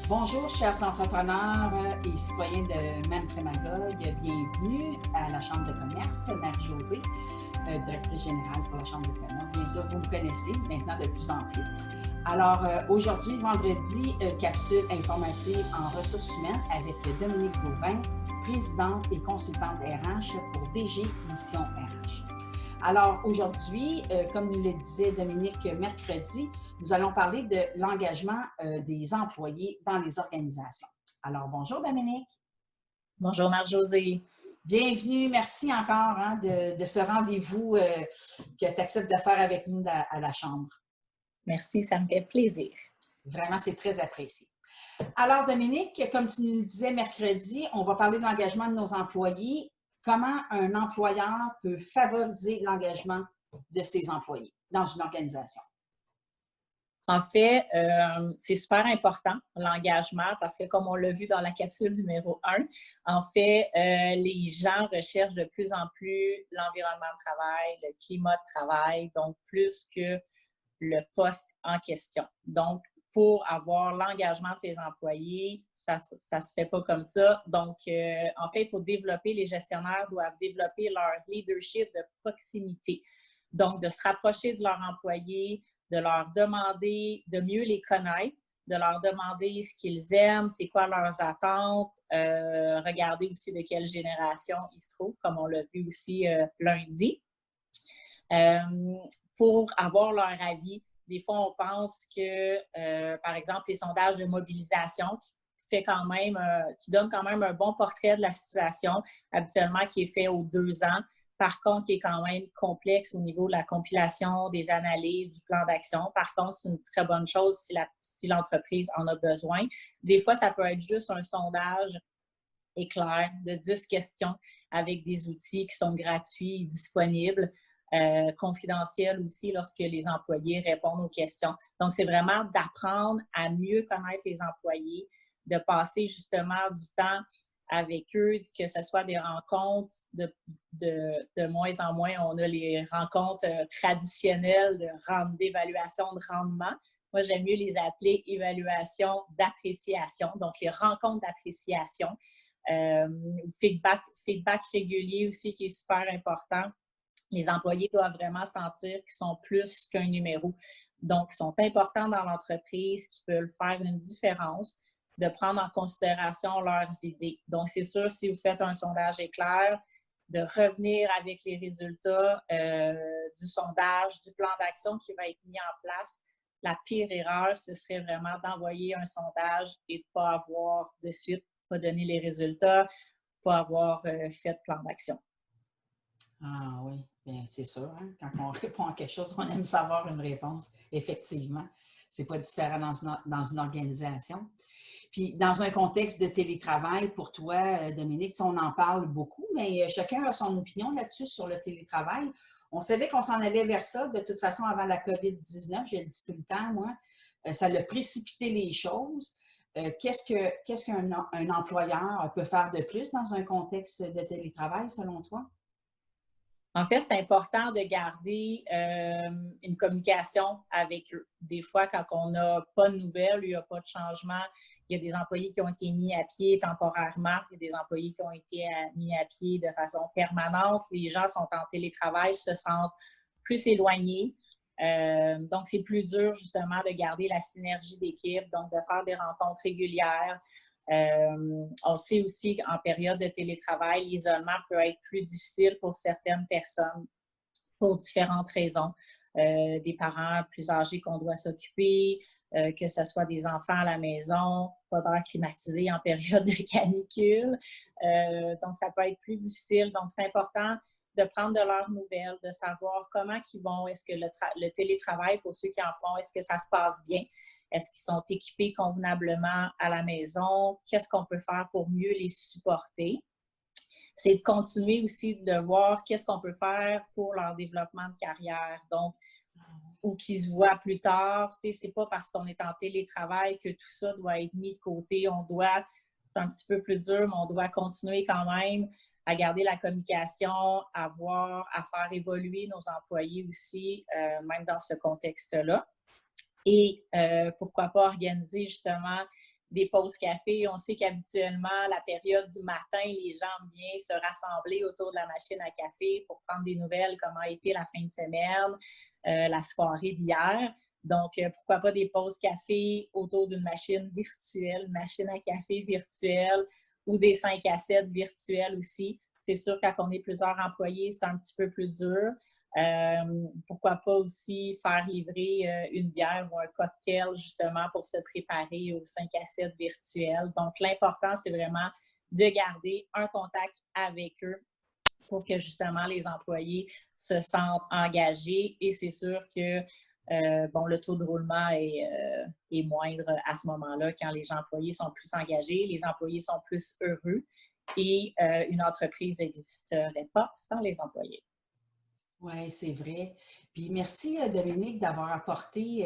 Bonjour, chers entrepreneurs et citoyens de Memphremagog. Bienvenue à la Chambre de commerce. Marie-Josée, directrice générale pour la Chambre de commerce. Bien sûr, vous me connaissez maintenant de plus en plus. Alors, aujourd'hui, vendredi, capsule informative en ressources humaines avec Dominique Gauvin, présidente et consultante RH pour DG Mission RH. Alors, aujourd'hui, comme nous le disait Dominique mercredi, nous allons parler de l'engagement des employés dans les organisations. Alors, bonjour Dominique. Bonjour Marie-Josée. Bienvenue, merci encore de ce rendez-vous que tu acceptes de faire avec nous à la Chambre. Merci, ça me fait plaisir. Vraiment, c'est très apprécié. Alors Dominique, comme tu nous le disais mercredi, on va parler de l'engagement de nos employés. Comment un employeur peut favoriser l'engagement de ses employés dans une organisation? En fait, c'est super important, l'engagement, parce que comme on l'a vu dans la capsule numéro 1, en fait, les gens recherchent de plus en plus l'environnement de travail, le climat de travail, donc plus que le poste en question. Donc, pour avoir l'engagement de ses employés, ça se fait pas comme ça. Donc, en fait, il faut développer, les gestionnaires doivent développer leur leadership de proximité. Donc, de se rapprocher de leurs employés, de leur demander de mieux les connaître, de leur demander ce qu'ils aiment, c'est quoi leurs attentes, regarder aussi de quelle génération ils se trouvent, comme on l'a vu aussi lundi, pour avoir leur avis. Des fois, on pense que, par exemple, les sondages de mobilisation qui donnent quand même un bon portrait de la situation, habituellement qui est fait aux 2 ans. Par contre, qui est quand même complexe au niveau de la compilation, des analyses, du plan d'action. Par contre, c'est une très bonne chose si l'entreprise en a besoin. Des fois, ça peut être juste un sondage éclair de 10 questions avec des outils qui sont gratuits et disponibles, confidentiels aussi lorsque les employés répondent aux questions. Donc, c'est vraiment d'apprendre à mieux connaître les employés, de passer justement du temps avec eux, que ce soit des rencontres de moins en moins. On a les rencontres traditionnelles d'évaluation de rendement. Moi, j'aime mieux les appeler évaluation d'appréciation, donc les rencontres d'appréciation. Feedback régulier aussi qui est super important. Les employés doivent vraiment sentir qu'ils sont plus qu'un numéro. Donc, ils sont importants dans l'entreprise, qui peuvent faire une différence, de prendre en considération leurs idées. Donc, c'est sûr, si vous faites un sondage éclair, de revenir avec les résultats du sondage, du plan d'action qui va être mis en place. La pire erreur, ce serait vraiment d'envoyer un sondage et de ne pas avoir de suite, pas donner les résultats, pas avoir fait de plan d'action. Ah oui, bien, c'est sûr. Quand on répond à quelque chose, on aime savoir une réponse. Effectivement, c'est pas différent dans une organisation. Puis, dans un contexte de télétravail, pour toi, Dominique, on en parle beaucoup, mais chacun a son opinion là-dessus sur le télétravail. On savait qu'on s'en allait vers ça, de toute façon, avant la COVID-19, je le dis tout le temps, moi. Ça a précipité les choses. Qu'est-ce qu'un employeur peut faire de plus dans un contexte de télétravail, selon toi? En fait, c'est important de garder une communication avec eux. Des fois, quand on n'a pas de nouvelles, il n'y a pas de changement, il y a des employés qui ont été mis à pied temporairement, il y a des employés qui ont été mis à pied de façon permanente. Les gens sont en télétravail, se sentent plus éloignés. Donc, c'est plus dur justement de garder la synergie d'équipe, donc de faire des rencontres régulières. On sait aussi qu'en période de télétravail, l'isolement peut être plus difficile pour certaines personnes pour différentes raisons. Des parents plus âgés qu'on doit s'occuper, que ce soit des enfants à la maison, pas d'air climatisé en période de canicule. Donc, ça peut être plus difficile. Donc, c'est important de prendre de leurs nouvelles, de savoir comment ils vont, est-ce que le télétravail, pour ceux qui en font, est-ce que ça se passe bien? Est-ce qu'ils sont équipés convenablement à la maison? Qu'est-ce qu'on peut faire pour mieux les supporter? C'est de continuer aussi de voir qu'est-ce qu'on peut faire pour leur développement de carrière. Donc, ou qu'ils se voient plus tard. C'est pas parce qu'on est en télétravail que tout ça doit être mis de côté. C'est un petit peu plus dur, mais on doit continuer quand même à garder la communication, à faire évoluer nos employés aussi, même dans ce contexte-là. Et pourquoi pas organiser justement des pauses café. On sait qu'habituellement, la période du matin, les gens aiment bien se rassembler autour de la machine à café pour prendre des nouvelles, comment a été la fin de semaine, la soirée d'hier. Donc, pourquoi pas des pauses café autour d'une machine virtuelle, une machine à café virtuelle ou des 5 à 7 virtuels aussi. C'est sûr, quand on est plusieurs employés, c'est un petit peu plus dur. Pourquoi pas aussi faire livrer une bière ou un cocktail justement pour se préparer aux 5 à 7 virtuels. Donc, l'important, c'est vraiment de garder un contact avec eux pour que justement les employés se sentent engagés. Et c'est sûr que le taux de roulement est moindre à ce moment-là quand les employés sont plus engagés, les employés sont plus heureux et une entreprise n'existerait pas sans les employés. Oui, c'est vrai. Puis merci, Dominique, d'avoir apporté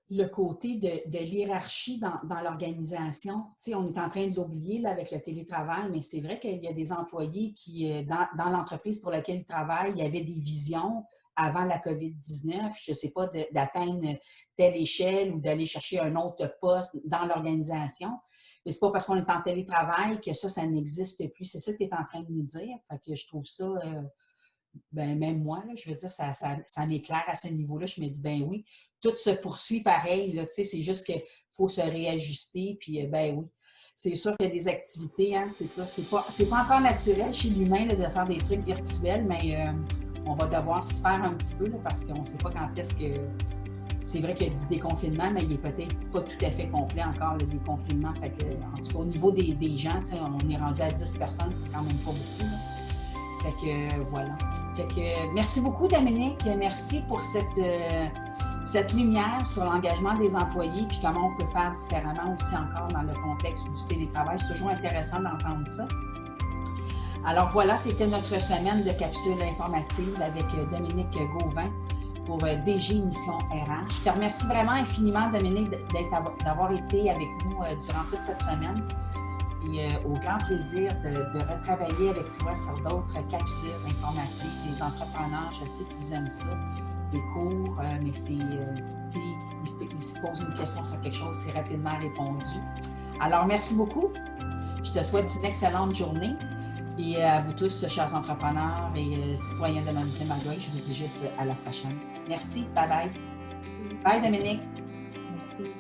le côté de l'hiérarchie dans l'organisation. Tu sais, on est en train de l'oublier là, avec le télétravail, mais c'est vrai qu'il y a des employés qui, dans l'entreprise pour laquelle ils travaillent, il y avait des visions avant la COVID-19, je ne sais pas, d'atteindre telle échelle ou d'aller chercher un autre poste dans l'organisation. Mais ce n'est pas parce qu'on est en télétravail que ça n'existe plus. C'est ça que tu es en train de nous dire. Fait que je trouve ça... même moi, là, je veux dire, ça m'éclaire à ce niveau-là. Je me dis, ben oui, tout se poursuit pareil. Là, c'est juste qu'il faut se réajuster. Puis, ben oui, c'est sûr qu'il y a des activités, hein, c'est ça. C'est pas encore naturel chez l'humain là, de faire des trucs virtuels, mais on va devoir s'y faire un petit peu là, parce qu'on ne sait pas quand est-ce que... C'est vrai qu'il y a du déconfinement, mais il n'est peut-être pas tout à fait complet encore, le déconfinement. Fait que, en tout cas, au niveau des gens, on est rendu à 10 personnes, c'est quand même pas beaucoup. Là. Fait que voilà. Fait que merci beaucoup, Dominique. Merci pour cette lumière sur l'engagement des employés puis comment on peut faire différemment aussi encore dans le contexte du télétravail. C'est toujours intéressant d'entendre ça. Alors voilà, c'était notre semaine de capsule informative avec Dominique Gauvin pour DG Mission RH. Je te remercie vraiment infiniment, Dominique, d'avoir été avec nous durant toute cette semaine. Et au grand plaisir de retravailler avec toi sur d'autres capsules informatives. Les entrepreneurs, je sais qu'ils aiment ça. C'est court, mais ils se posent une question sur quelque chose, c'est rapidement répondu. Alors, merci beaucoup. Je te souhaite une excellente journée. Et à vous tous, chers entrepreneurs et citoyens de Magog, je vous dis juste à la prochaine. Merci. Bye bye. Bye, Dominique. Merci.